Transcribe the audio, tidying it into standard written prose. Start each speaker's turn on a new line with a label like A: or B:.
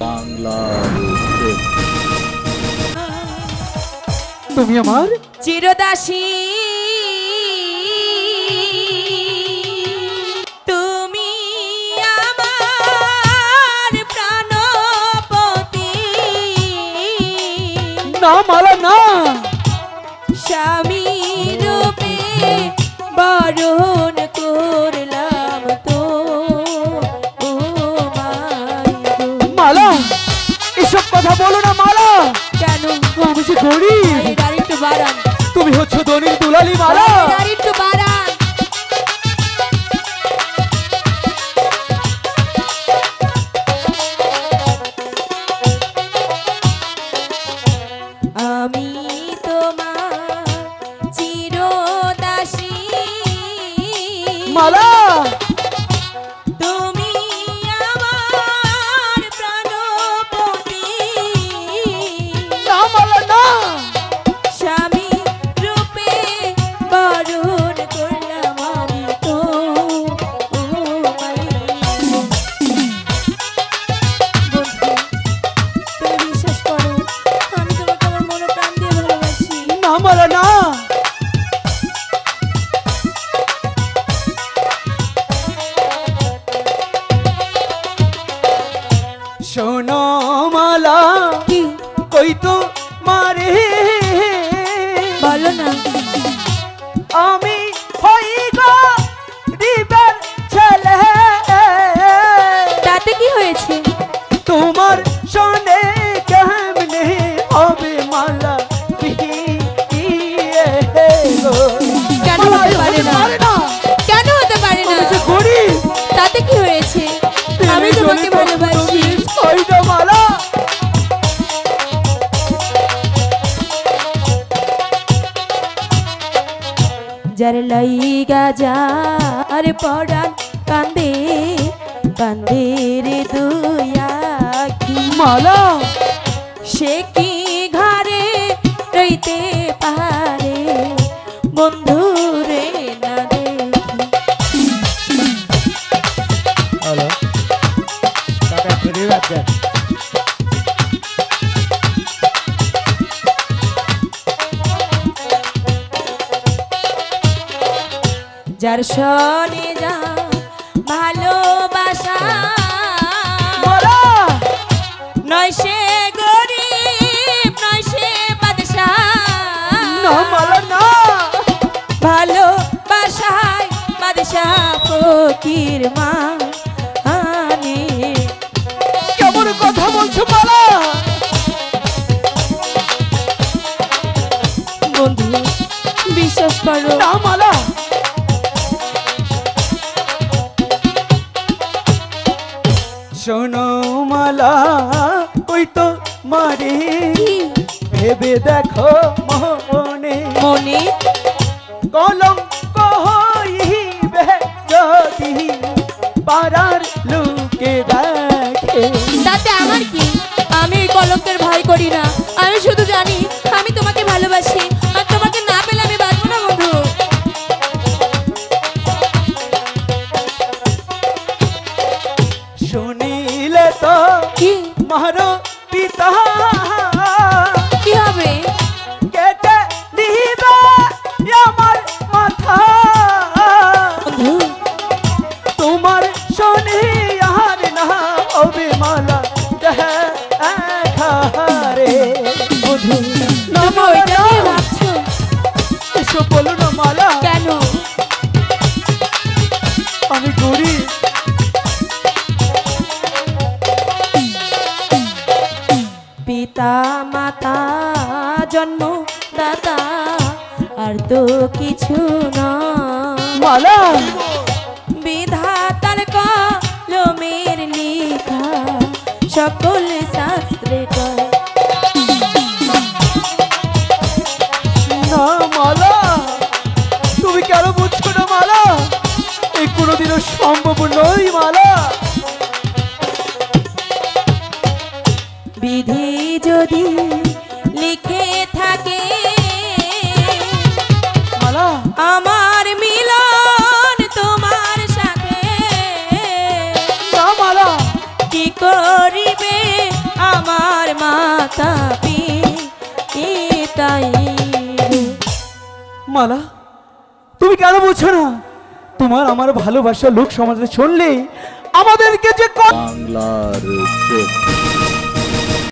A: বাংলার
B: তুমি আমার
C: চিরদাসী তুমি আমার প্রাণপতি
B: না মালা না
C: স্বামী রূপে বরণ করলাম তো ও
B: মালা এসব কথা বলো না মালা
C: কেন
B: আমি যে গরিব
C: একটু বাড়ান
B: তুমি হচ্ছে ধনীর দুলালি মালা
C: একটু বাড়ান আমি তোমার চিরদাসী
B: মালা
C: তুমি আমার প্রাণপতি
B: না মালা না
C: স্বামী রূপে বরণ করলাম আমি তো তুমি বিশ্বাস করো আমি তোমাকে আমার মনে প্রাণ দিয়ে ভালোবাসি
B: না মালা না শোনো মালা
C: কি
B: কই তো মারে
C: বলো না
B: আমি হই গো দিবার ছেলে
C: তাতে কি হয়েছে
B: তোমার শোনে কেমনে হবে মালা বিয়ে গো।
C: কেন
B: মালা,
C: হতে পারে না
B: পারে না
C: কেন হতে পারে না
B: আমি যে গরিব
C: তাতে কি হয়েছে আমি তোমাকে ভালোবাসি
B: ওই তো মালা
C: যার লাইগা যার পড়ান কান্দে কান্দে রে দুই আখি
B: মালা
C: সে কি ঘরে রইতে পারে বন্ধু রে না দেখি
A: হ্যালো কাকা গরিব আছে
C: যার শোনে যা ভালোবাসা
B: মালা
C: নয় সে গরিব নয় সে বাদশা
B: না মালা না
C: ভালোবাসায় বাদশা ফকির মা আনে
B: কেমন কথা বলছো মালা
C: বন্ধু বিশ্বাস করো
B: না মালা শোনো মালা ওই তো মারে
C: কি
B: ভেবে দেখো মনে
C: মনে
B: কলম কহিবে যদি পাড়ার লোকে দেখে
C: তাতে আমার কি আমি এই কলঙ্কের ভয় করি না আমি শুধু জানি আমি তোমাকে ভালোবাসি আর তোমাকে না পেলে আমি বাঁচবো না বন্ধু
B: শুনিলে তো
C: কি
B: মারো পিতা
C: কি হবে
B: কেটে দিবে আমার মাথা
C: বন্ধু
B: তোমার শোনে আর না হবে মালা দেখারে বধু না
C: তুমি
B: মালা
C: ওইটা
B: না।
C: নিয়ে ভাবছো
B: এসব বলো না মালা
C: কেন
B: আমি গরিব
C: পিতা মাতা জন্ম দাতা আর তো কিছু না
B: মালা
C: বিধাতার কলমের লেখা সকল শাস্ত্রে কয়
B: না মালা তুমি কেন বুঝছো না মালা এই কোনোদিনও সম্ভব নয় মালা
C: বিধি যদি লিখে থাকে
B: মালা
C: আমার মিলন তোমার সাথে
B: না মালা
C: কি করিবে তাপি এটাই
B: মালা, তুমি কেন বুঝছো না? তোমার আমার ভালোবাসা লোক সমাজে শুনলে আমাদেরকে যে
A: বাংলার চোখ।